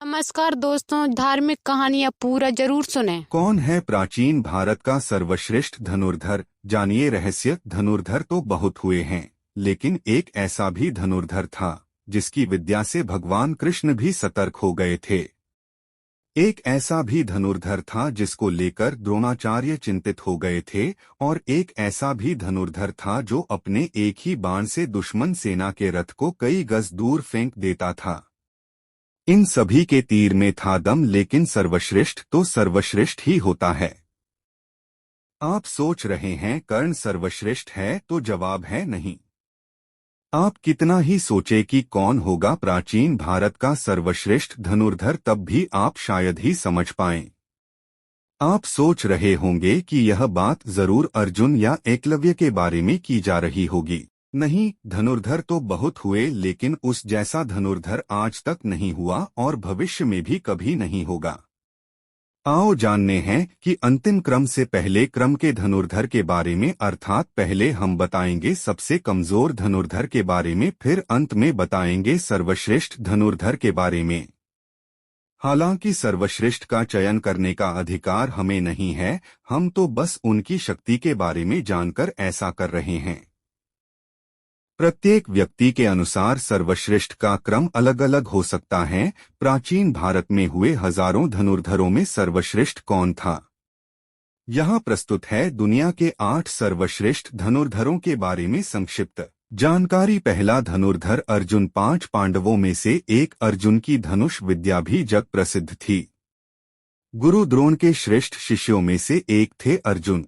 नमस्कार दोस्तों, धार्मिक कहानियाँ पूरा जरूर सुने। कौन है प्राचीन भारत का सर्वश्रेष्ठ धनुर्धर? जानिए रहस्य। धनुर्धर तो बहुत हुए हैं, लेकिन एक ऐसा भी धनुर्धर था जिसकी विद्या से भगवान कृष्ण भी सतर्क हो गए थे। एक ऐसा भी धनुर्धर था जिसको लेकर द्रोणाचार्य चिंतित हो गए थे, और एक ऐसा भी धनुर्धर था जो अपने एक ही बाण से दुश्मन सेना के रथ को कई गज दूर फेंक देता था। इन सभी के तीर में था दम, लेकिन सर्वश्रेष्ठ तो सर्वश्रेष्ठ ही होता है। आप सोच रहे हैं कर्ण सर्वश्रेष्ठ है, तो जवाब है नहीं। आप कितना ही सोचे कि कौन होगा प्राचीन भारत का सर्वश्रेष्ठ धनुर्धर, तब भी आप शायद ही समझ पाएं। आप सोच रहे होंगे कि यह बात जरूर अर्जुन या एकलव्य के बारे में की जा रही होगी। नहीं, धनुर्धर तो बहुत हुए, लेकिन उस जैसा धनुर्धर आज तक नहीं हुआ और भविष्य में भी कभी नहीं होगा। आओ जानने हैं कि अंतिम क्रम से पहले क्रम के धनुर्धर के बारे में, अर्थात पहले हम बताएंगे सबसे कमजोर धनुर्धर के बारे में, फिर अंत में बताएंगे सर्वश्रेष्ठ धनुर्धर के बारे में। हालांकि सर्वश्रेष्ठ का चयन करने का अधिकार हमें नहीं है, हम तो बस उनकी शक्ति के बारे में जानकर ऐसा कर रहे हैं। प्रत्येक व्यक्ति के अनुसार सर्वश्रेष्ठ का क्रम अलग अलग हो सकता है। प्राचीन भारत में हुए हजारों धनुर्धरों में सर्वश्रेष्ठ कौन था? यहाँ प्रस्तुत है दुनिया के 8 सर्वश्रेष्ठ धनुर्धरों के बारे में संक्षिप्त जानकारी। पहला धनुर्धर अर्जुन। 5 पांडवों में से एक अर्जुन की धनुष विद्या भी जग प्रसिद्ध थी। गुरु द्रोण के श्रेष्ठ शिष्यों में से एक थे अर्जुन।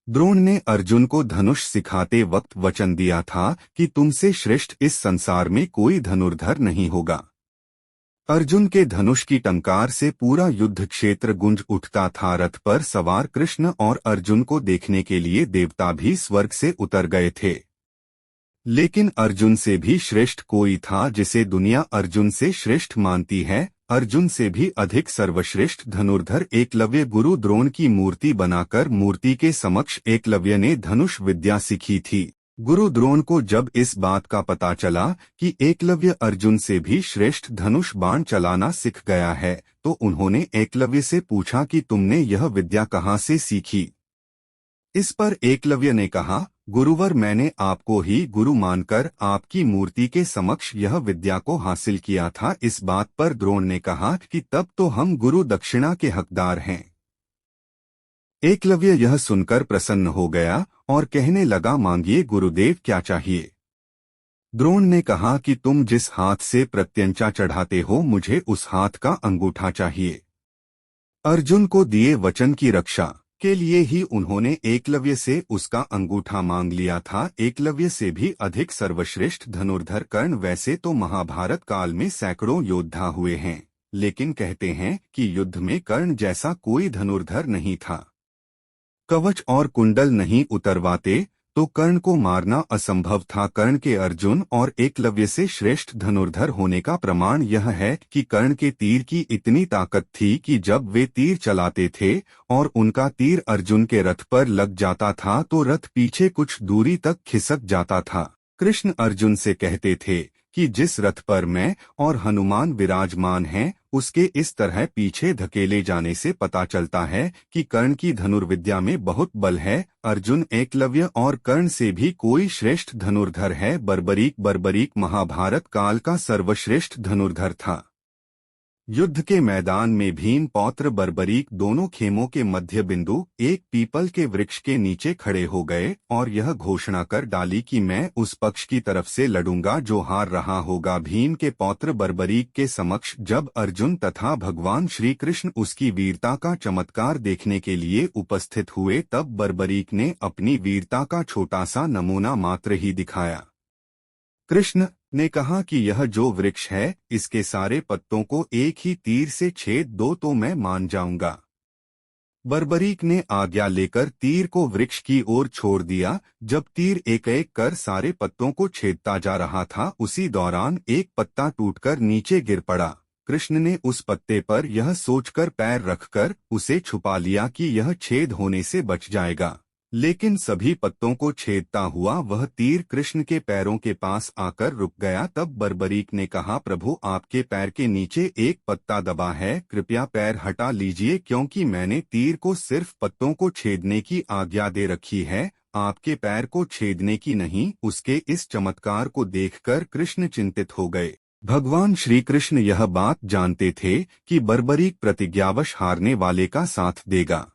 द्रोण ने अर्जुन को धनुष सिखाते वक्त वचन दिया था कि तुमसे श्रेष्ठ इस संसार में कोई धनुर्धर नहीं होगा। अर्जुन के धनुष की टंकार से पूरा युद्ध क्षेत्र गूंज उठता था। रथ पर सवार कृष्ण और अर्जुन को देखने के लिए देवता भी स्वर्ग से उतर गए थे। लेकिन अर्जुन से भी श्रेष्ठ कोई था जिसे दुनिया अर्जुन से श्रेष्ठ मानती है। अर्जुन से भी अधिक सर्वश्रेष्ठ धनुर्धर एकलव्य। गुरु द्रोण की मूर्ति बनाकर मूर्ति के समक्ष एकलव्य ने धनुष विद्या सीखी थी। गुरु द्रोण को जब इस बात का पता चला कि एकलव्य अर्जुन से भी श्रेष्ठ धनुष बाण चलाना सीख गया है, तो उन्होंने एकलव्य से पूछा कि तुमने यह विद्या कहाँ से सीखी? इस पर एकलव्य ने कहा, गुरुवर, मैंने आपको ही गुरु मानकर आपकी मूर्ति के समक्ष यह विद्या को हासिल किया था। इस बात पर द्रोण ने कहा कि तब तो हम गुरु दक्षिणा के हकदार हैं। एकलव्य यह सुनकर प्रसन्न हो गया और कहने लगा, मांगिए गुरुदेव, क्या चाहिए? द्रोण ने कहा कि तुम जिस हाथ से प्रत्यंचा चढ़ाते हो, मुझे उस हाथ का अंगूठा चाहिए। अर्जुन को दिए वचन की रक्षा के लिए ही उन्होंने एकलव्य से उसका अंगूठा मांग लिया था। एकलव्य से भी अधिक सर्वश्रेष्ठ धनुर्धर कर्ण। वैसे तो महाभारत काल में सैकड़ों योद्धा हुए हैं, लेकिन कहते हैं कि युद्ध में कर्ण जैसा कोई धनुर्धर नहीं था। कवच और कुंडल नहीं उतरवाते तो कर्ण को मारना असंभव था। कर्ण के अर्जुन और एकलव्य से श्रेष्ठ धनुर्धर होने का प्रमाण यह है कि कर्ण के तीर की इतनी ताकत थी कि जब वे तीर चलाते थे और उनका तीर अर्जुन के रथ पर लग जाता था तो रथ पीछे कुछ दूरी तक खिसक जाता था। कृष्ण अर्जुन से कहते थे कि जिस रथ पर मैं और हनुमान विराजमान हैं, उसके इस तरह पीछे धकेले जाने से पता चलता है कि कर्ण की धनुर्विद्या में बहुत बल है। अर्जुन, एकलव्य और कर्ण से भी कोई श्रेष्ठ धनुर्धर है? बर्बरीक महाभारत काल का सर्वश्रेष्ठ धनुर्धर था। युद्ध के मैदान में भीम पौत्र बर्बरीक दोनों खेमों के मध्य बिंदु एक पीपल के वृक्ष के नीचे खड़े हो गए और यह घोषणा कर डाली कि मैं उस पक्ष की तरफ से लड़ूंगा जो हार रहा होगा। भीम के पौत्र बर्बरीक के समक्ष जब अर्जुन तथा भगवान श्री कृष्ण उसकी वीरता का चमत्कार देखने के लिए उपस्थित हुए, तब बर्बरीक ने अपनी वीरता का छोटा सा नमूना मात्र ही दिखाया। कृष्ण ने कहा कि यह जो वृक्ष है, इसके सारे पत्तों को एक ही तीर से छेद दो तो मैं मान जाऊंगा। बर्बरीक ने आज्ञा लेकर तीर को वृक्ष की ओर छोड़ दिया। जब तीर एक एक कर सारे पत्तों को छेदता जा रहा था, उसी दौरान एक पत्ता टूटकर नीचे गिर पड़ा। कृष्ण ने उस पत्ते पर यह सोचकर पैर रखकर उसे छुपा लिया कि यह छेद होने से बच जाएगा। लेकिन सभी पत्तों को छेदता हुआ वह तीर कृष्ण के पैरों के पास आकर रुक गया। तब बर्बरीक ने कहा, प्रभु आपके पैर के नीचे एक पत्ता दबा है, कृपया पैर हटा लीजिए, क्योंकि मैंने तीर को सिर्फ पत्तों को छेदने की आज्ञा दे रखी है, आपके पैर को छेदने की नहीं। उसके इस चमत्कार को देखकर कृष्ण चिंतित हो गए। भगवान श्री कृष्ण यह बात जानते थे कि बर्बरीक प्रतिज्ञावश हारने वाले का साथ देगा।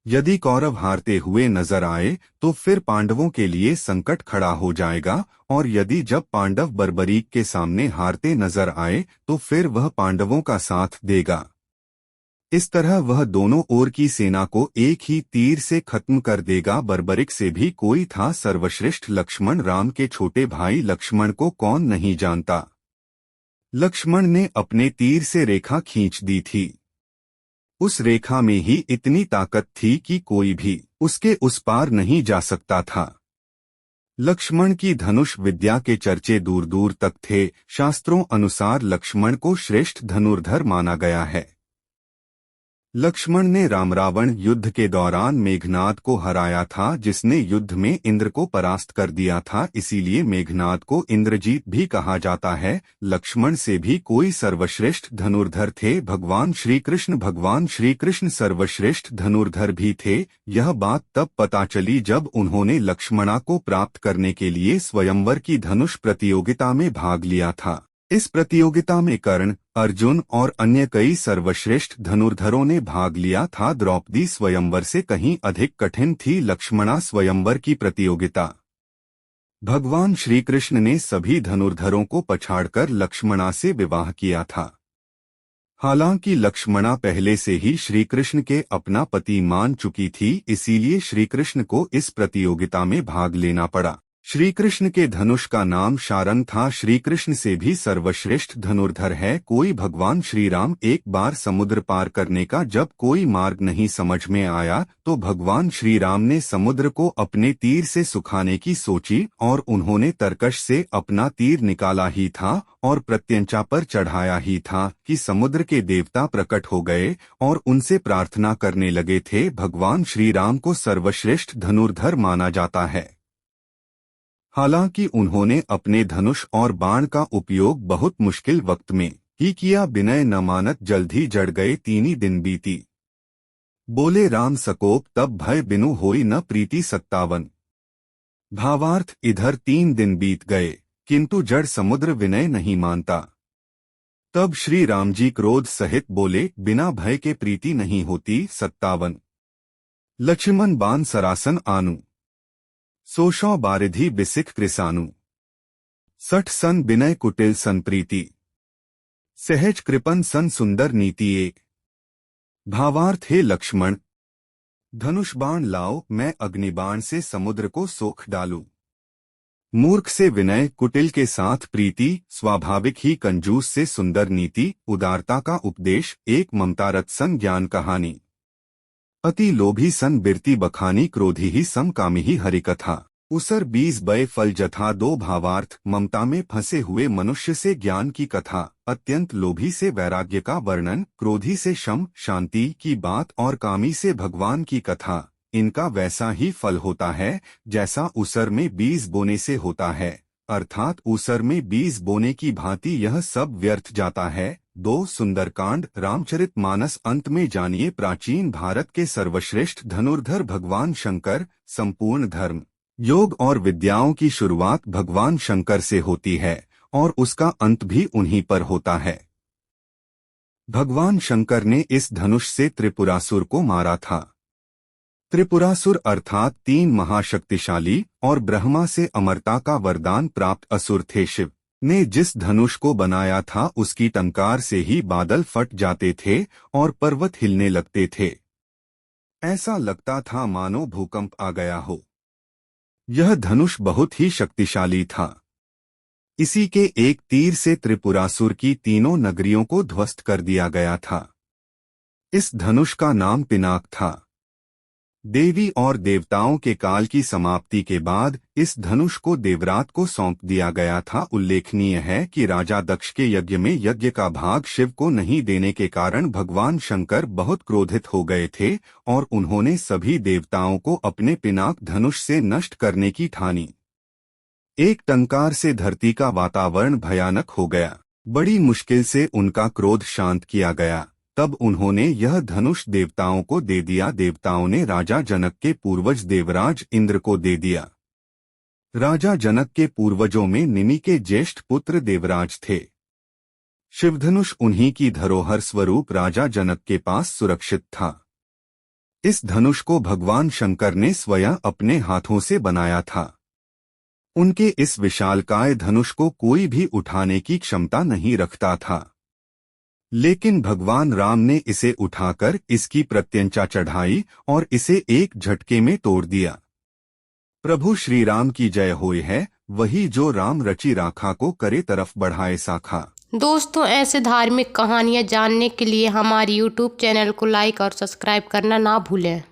यदि कौरव हारते हुए नजर आए तो फिर पांडवों के लिए संकट खड़ा हो जाएगा, और यदि जब पांडव बर्बरीक के सामने हारते नजर आए तो फिर वह पांडवों का साथ देगा। इस तरह वह दोनों ओर की सेना को एक ही तीर से खत्म कर देगा। बर्बरीक से भी कोई था सर्वश्रेष्ठ लक्ष्मण, राम के छोटे भाई लक्ष्मण को कौन नहीं जानता। लक्ष्मण ने अपने तीर से रेखा खींच दी थी। उस रेखा में ही इतनी ताकत थी कि कोई भी उसके उस पार नहीं जा सकता था। लक्ष्मण की धनुष विद्या के चर्चे दूर दूर तक थे। शास्त्रों अनुसार लक्ष्मण को श्रेष्ठ धनुर्धर माना गया है। लक्ष्मण ने रामरावण युद्ध के दौरान मेघनाद को हराया था, जिसने युद्ध में इंद्र को परास्त कर दिया था, इसीलिए मेघनाद को इंद्रजीत भी कहा जाता है। लक्ष्मण से भी कोई सर्वश्रेष्ठ धनुर्धर थे भगवान श्री कृष्ण सर्वश्रेष्ठ धनुर्धर भी थे। यह बात तब पता चली जब उन्होंने लक्ष्मणा को प्राप्त करने के लिए स्वयंवर की धनुष प्रतियोगिता में भाग लिया था। इस प्रतियोगिता में कर्ण, अर्जुन और अन्य कई सर्वश्रेष्ठ धनुर्धरों ने भाग लिया था। द्रौपदी स्वयंवर से कहीं अधिक कठिन थी लक्ष्मणा स्वयंवर की प्रतियोगिता। भगवान श्री कृष्ण ने सभी धनुर्धरों को पछाड़कर लक्ष्मणा से विवाह किया था। हालांकि लक्ष्मणा पहले से ही श्री कृष्ण के अपना पति मान चुकी थी, इसीलिए श्री कृष्ण को इस प्रतियोगिता में भाग लेना पड़ा। श्री कृष्ण के धनुष का नाम शारंग था। श्री कृष्ण से भी सर्वश्रेष्ठ धनुर्धर है कोई भगवान श्री राम। एक बार समुद्र पार करने का जब कोई मार्ग नहीं समझ में आया तो भगवान श्री राम ने समुद्र को अपने तीर से सुखाने की सोची, और उन्होंने तरकश से अपना तीर निकाला ही था और प्रत्यंचा पर चढ़ाया ही था कि समुद्र के देवता प्रकट हो गए और उनसे प्रार्थना करने लगे थे। भगवान श्री राम को सर्वश्रेष्ठ धनुर्धर माना जाता है। हालांकि उन्होंने अपने धनुष और बाण का उपयोग बहुत मुश्किल वक्त में ही किया। विनय न मानत जल्द ही जड़ गए, 3 दिन बीती। बोले राम सकोप, तब भय बिनु होई न प्रीति 57। भावार्थ, इधर 3 दिन बीत गए किंतु जड़ समुद्र विनय नहीं मानता। तब श्री राम जी क्रोध सहित बोले, बिना भय के प्रीति नहीं होती। 57। लक्ष्मण बान सरासन आनु, 100 बारिधि बिसिख कृसानु। 60 सन बिनय कुटिल सन प्रीति, सहज कृपन सन सुंदर नीति एक। भावार्थ, हे लक्ष्मण, धनुष बाण लाओ, मैं अग्निबाण से समुद्र को सोख डालूं। मूर्ख से विनय, कुटिल के साथ प्रीति, स्वाभाविक ही कंजूस से सुंदर नीति, उदारता का उपदेश, एक ममतारत सन ज्ञान कहानी। अति लोभी सन बिरती बखानी, क्रोधी ही समकामी ही हरिकथा। उसर 20 बय फल जथा। 2 भावार्थ, ममता में फंसे हुए मनुष्य से ज्ञान की कथा, अत्यंत लोभी से वैराग्य का वर्णन, क्रोधी से शम शांति की बात और कामी से भगवान की कथा। इनका वैसा ही फल होता है जैसा उसर में 20 बोने से होता है, अर्थात उसर में 20 बोने की भांति यह सब व्यर्थ जाता है। 2 सुंदरकांड, रामचरित मानस। अंत में जानिए प्राचीन भारत के सर्वश्रेष्ठ धनुर्धर भगवान शंकर। संपूर्ण धर्म, योग और विद्याओं की शुरुआत भगवान शंकर से होती है और उसका अंत भी उन्हीं पर होता है। भगवान शंकर ने इस धनुष से त्रिपुरासुर को मारा था। त्रिपुरासुर अर्थात 3 महाशक्तिशाली और ब्रह्मा से अमरता का वरदान प्राप्त असुर थे। शिव ने जिस धनुष को बनाया था उसकी टंकार से ही बादल फट जाते थे और पर्वत हिलने लगते थे। ऐसा लगता था मानो भूकंप आ गया हो। यह धनुष बहुत ही शक्तिशाली था। इसी के एक तीर से त्रिपुरासुर की 3 नगरियों को ध्वस्त कर दिया गया था। इस धनुष का नाम पिनाक था। देवी और देवताओं के काल की समाप्ति के बाद इस धनुष को देवरात को सौंप दिया गया था। उल्लेखनीय है कि राजा दक्ष के यज्ञ में यज्ञ का भाग शिव को नहीं देने के कारण भगवान शंकर बहुत क्रोधित हो गए थे और उन्होंने सभी देवताओं को अपने पिनाक धनुष से नष्ट करने की ठानी। एक टंकार से धरती का वातावरण भयानक हो गया। बड़ी मुश्किल से उनका क्रोध शांत किया गया। तब उन्होंने यह धनुष देवताओं को दे दिया। देवताओं ने राजा जनक के पूर्वज देवराज इंद्र को दे दिया। राजा जनक के पूर्वजों में निमि के ज्येष्ठ पुत्र देवराज थे। शिवधनुष उन्हीं की धरोहर स्वरूप राजा जनक के पास सुरक्षित था। इस धनुष को भगवान शंकर ने स्वयं अपने हाथों से बनाया था। उनके इस विशालकाय धनुष को कोई भी उठाने की क्षमता नहीं रखता था, लेकिन भगवान राम ने इसे उठाकर इसकी प्रत्यंचा चढ़ाई और इसे एक झटके में तोड़ दिया। प्रभु श्री राम की जय होए है, वही जो राम रचि राखा को करे तरफ बढ़ाए साखा। दोस्तों, ऐसे धार्मिक कहानियाँ जानने के लिए हमारे YouTube चैनल को लाइक और सब्सक्राइब करना ना भूलें।